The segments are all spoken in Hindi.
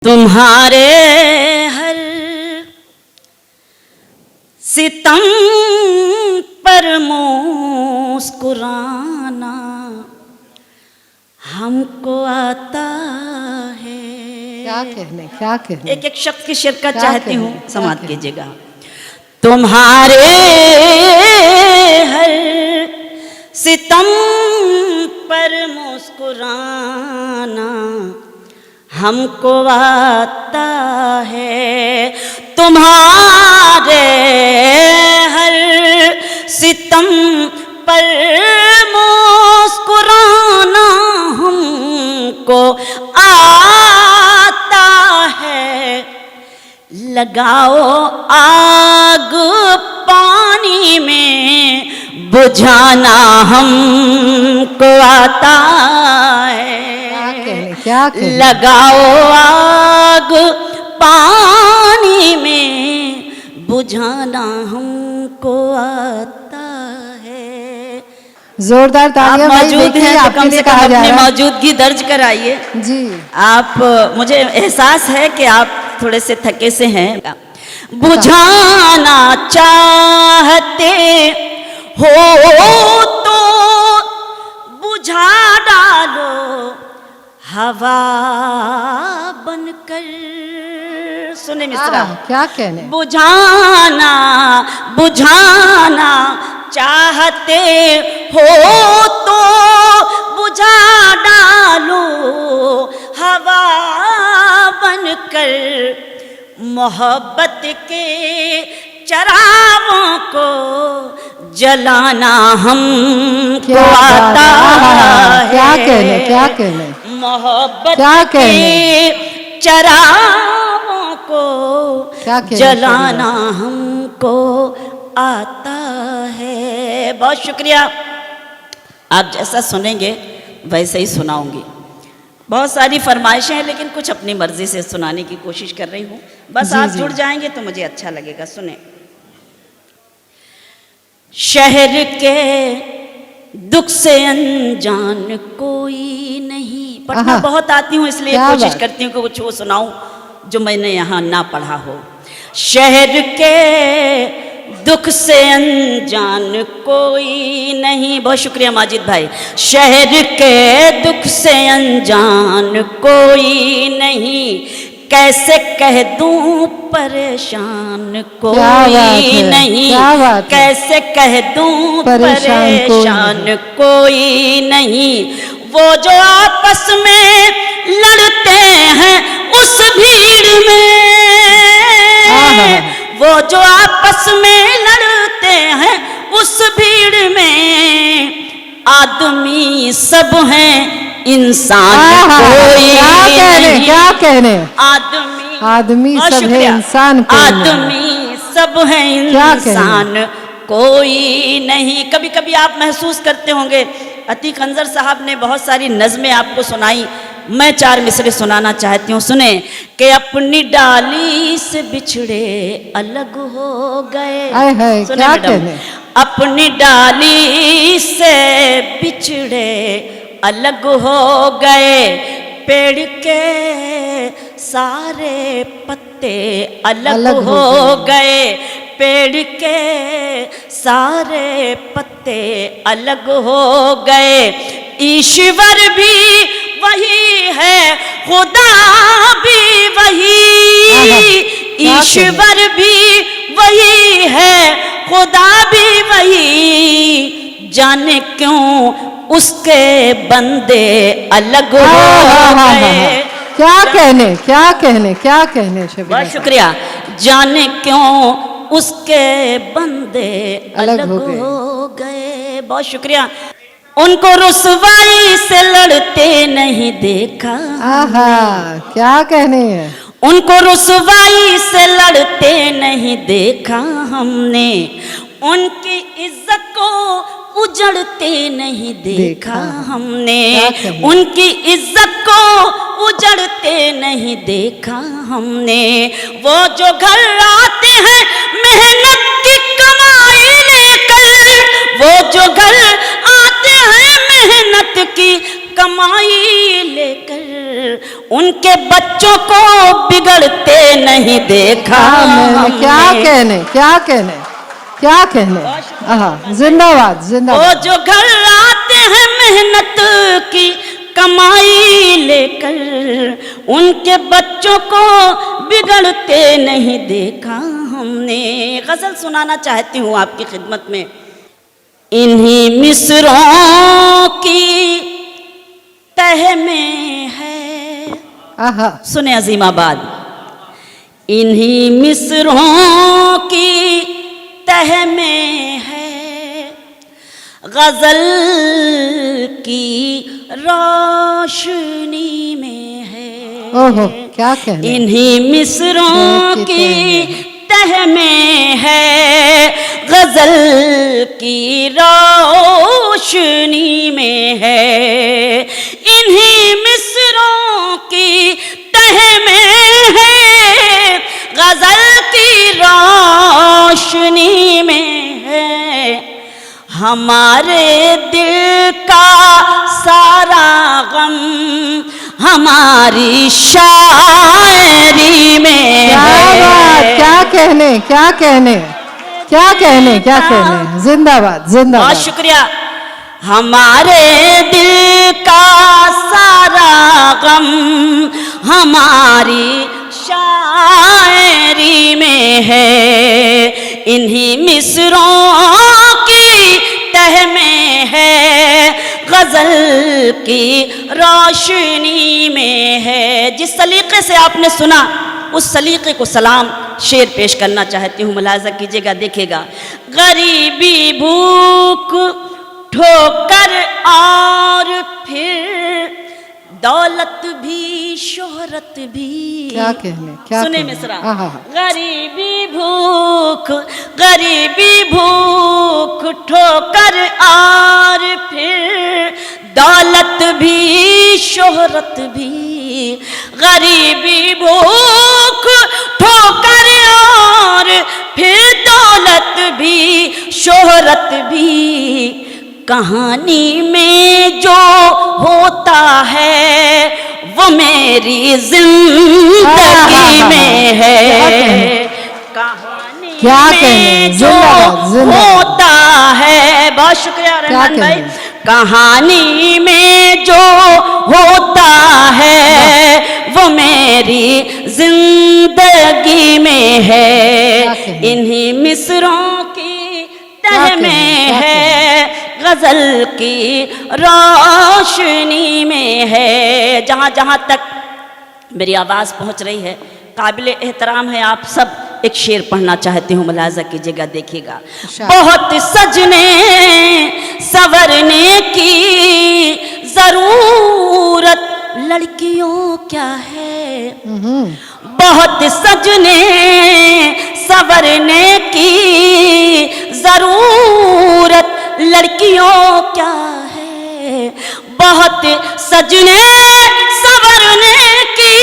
तुम्हारे हर सितम पर मुस्कुराना हमको आता है। क्या कहने एक एक शब्द की शिरकत चाहती हूँ, समाप्त कीजिएगा। तुम्हारे हर सितम पर मुस्कुराना हमको आता है। तुम्हारे हर सितम पर मुस्कुराना हमको आता है। लगाओ आग पानी में बुझाना हमको आता है। क्या कहने? लगाओ आग पानी में बुझाना हमको आता है। जोरदार तालियां मौजूद हैं तो कम से कम अपनी मौजूदगी दर्ज कराइए जी। आप, मुझे एहसास है कि आप थोड़े से थके से हैं। बुझाना चाहते हो तो बुझा डालो हवा बनकर। सुने मिश्रा, क्या कहने? बुझाना चाहते हो तो बुझा डालो हवा बनकर। मोहब्बत के चरागों को जलाना हमको आता है। क्या कहने? मोहब्बत के चरागों को जलाना हमको आता है। बहुत शुक्रिया। आप जैसा सुनेंगे वैसे ही सुनाऊंगी। बहुत सारी फरमाइशें हैं लेकिन कुछ अपनी मर्जी से सुनाने की कोशिश कर रही हूँ। बस आप जुड़ जाएंगे तो मुझे अच्छा लगेगा। सुने। शहर के दुख से अनजान कोई नहीं। पढ़ना बहुत आती हूँ इसलिए कोशिश करती हूँ कि कुछ वो सुनाऊं जो मैंने यहाँ ना पढ़ा हो। शहर के दुख से अनजान कोई नहीं। बहुत शुक्रिया माजिद भाई। शहर के दुख से अनजान कोई नहीं। कैसे कह दूं परेशान कोई नहीं। कैसे कह दूं परेशान कोई नहीं। वो जो आपस में लड़ते हैं उस भीड़ में, वो जो आपस में लड़ते हैं उस भीड़ में आदमी सब हैं इंसान कोई नहीं। क्या कहने? आदमी सब है इंसान कोई नहीं। आदमी सब है इंसान कोई नहीं। कभी कभी आप महसूस करते होंगे अतीक अंजर साहब ने बहुत सारी नज़में आपको सुनाई। मैं 4 मिसरे सुनाना चाहती हूँ। सुने कि अपनी डाली से बिछड़े अलग हो गए। सुने मैडम, अपनी डाली से बिछड़े अलग हो गए। पेड़ के सारे पत्ते अलग हो गए। पेड़ के सारे पत्ते अलग हो गए। ईश्वर भी वही है, खुदा भी वही। ईश्वर भी वही है, खुदा भी वही। जाने क्यों उसके बंदे अलग हो गए। क्या कहने? बहुत शुक्रिया। जाने क्यों उसके बंदे अलग हो गए। बहुत शुक्रिया। उनको रुसवाई से लड़ते नहीं देखा। क्या कहने? उनको रुसवाई से लड़ते नहीं देखा हमने। उनकी इज्जत को उजड़ते नहीं देखा हमने। उनकी इज्जत को उजड़ते नहीं देखा हमने। वो जो घर आते हैं मेहनत की कमाई लेकर, वो जो घर आते हैं मेहनत की कमाई लेकर, उनके बच्चों को बिगड़ते नहीं देखा मैंने। क्या हमने। कहने, क्या कहने, क्या कहने। जिंदाबाद, वो जिंदाबाद। जो घर आते हैं मेहनत की कमाई लेकर, उनके बच्चों को बिगड़ते नहीं देखा हमने। गजल सुनाना चाहती हूँ आपकी खिदमत में। इन्हीं मिसरों की तह में है, सुने अजीमाबाद, इन्हीं मिसरों की तह में है गजल की रोशनी में है। ओहो, क्या कहने। इन्हीं मिसरों की तह में है गजल की रोशनी में है। इन्हीं मिसरों की तह में है गजल की रोशनी में है। हमारे दिल का सारा गम हमारी शायरी में क्या है। बात, क्या कहने, क्या कहने, क्या कहने, क्या कहने। जिंदाबाद, जिंदाबाद। बहुत शुक्रिया। हमारे दिल का सारा गम हमारी शायरी में है। इन्हीं मिसरों की तह में है गजल की रोशनी में है। जिस सलीके से आपने सुना उस सलीके को सलाम शेर पेश करना चाहती हूँ, मुलाजा कीजिएगा, देखिएगा। गरीबी भूख ठोकर और फिर दौलत भी शोहरत भी। क्या कहने, क्या सुने कहने। मिसरा। आहा। गरीबी भूख ठोकर और फिर दौलत भी शोहरत भी। गरीबी भूख ठोकर और फिर दौलत भी शोहरत भी। कहानी में जो होता है वो मेरी जिंदगी में है। कहानी क्या में कहने, जो जिंदाबाद, जिंदाबाद। होता है, बहुत शुक्रिया रहमान भाई। कहने। कहानी में जो होता है वो मेरी जिंदगी में है। इन्हीं मिसरों की तह में है गजल की रोशनी में है। जहाँ जहाँ तक मेरी आवाज़ पहुँच रही है, काबिल एहतराम है आप सब, एक शेर पढ़ना चाहती हूँ, मुलाजा कीजिएगा, देखिएगा। बहुत सजने संवरने की जरूरत लड़कियों क्या है। बहुत सजने संवरने की जरूरत लड़कियों क्या है। बहुत सजने संवरने की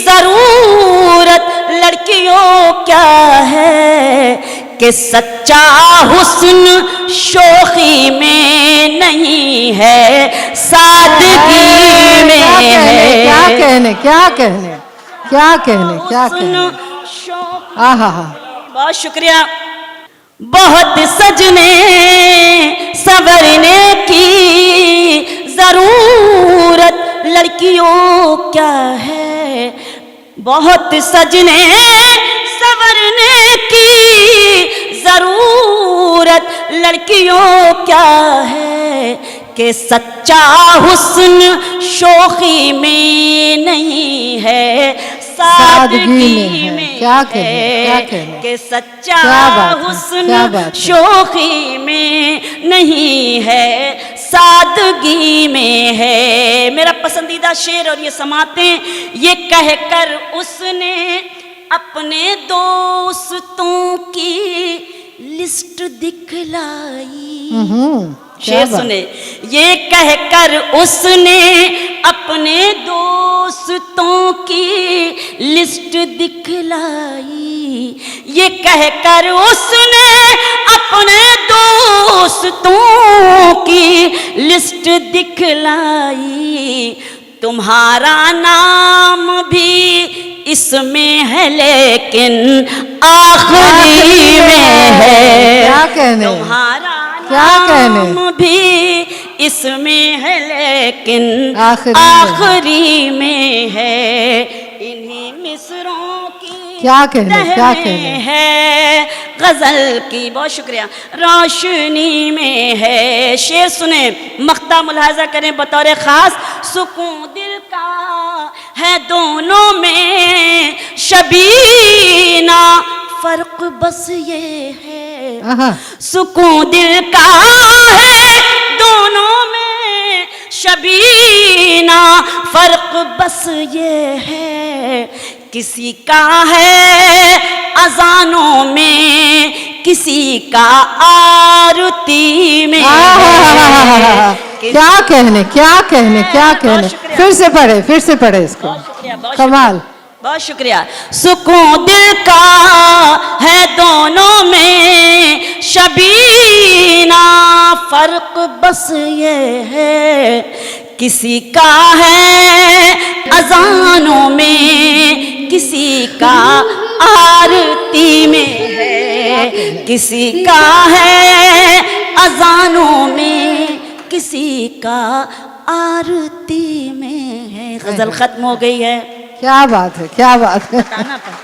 जरूरत लड़कियों क्या है कि सच्चा हुस्न शोखी में नहीं है सादगी में है। क्या कहने, क्या कहने, क्या कहने, क्या कहने। आहा, बहुत शुक्रिया। बहुत सजने संवरने की जरूरत लड़कियों क्या है। बहुत सजने संवरने की जरूरत लड़कियों क्या है कि सच्चा हुस्न शोखी में नहीं है सादगी में क्या कहने, क्या कहने। कि सच्चा हुस्न शोखी में नहीं है सादगी में है। मेरा पसंदीदा शेर और ये समातें, ये कहकर उसने अपने दोस्तों की लिस्ट दिखलाई। शेर सुने। ये कहकर उसने अपने दोस्तों की लिस्ट दिखलाई। ये कहकर उसने अपने दोस्तों की लिस्ट दिखलाई। तुम्हारा नाम भी इसमें है लेकिन आखिरी में है। क्या कहने, तुम्हारा क्या कहने, नाम भी इसमें है लेकिन आखिरी में है। इन्हीं मिसरों की क्या कहने, क्या तह कहने में है गजल की, बहुत शुक्रिया, रोशनी में है। शेर सुने, मख्ता मुलाहजा करें बतौर खास। सुकून दिल का है दोनों में शबीना, फर्क बस ये है। सुकून दिल का है दोनों में शबीना, फर्क बस ये है। किसी का है अजानों में, किसी का आरती में है। क्या कहने, क्या कहने, क्या कहने। फिर से पढ़े, फिर से पढ़े इसको, कमाल, बहुत शुक्रिया। सुकून दिल का है दोनों में शबीना, फर्क बस ये है। किसी का है अजानों में, किसी का आरती में है। किसी का है अजानों में, किसी का आरती में है। गजल खत्म हो गई है। क्या बात है, क्या बात है। बताना पड़ा।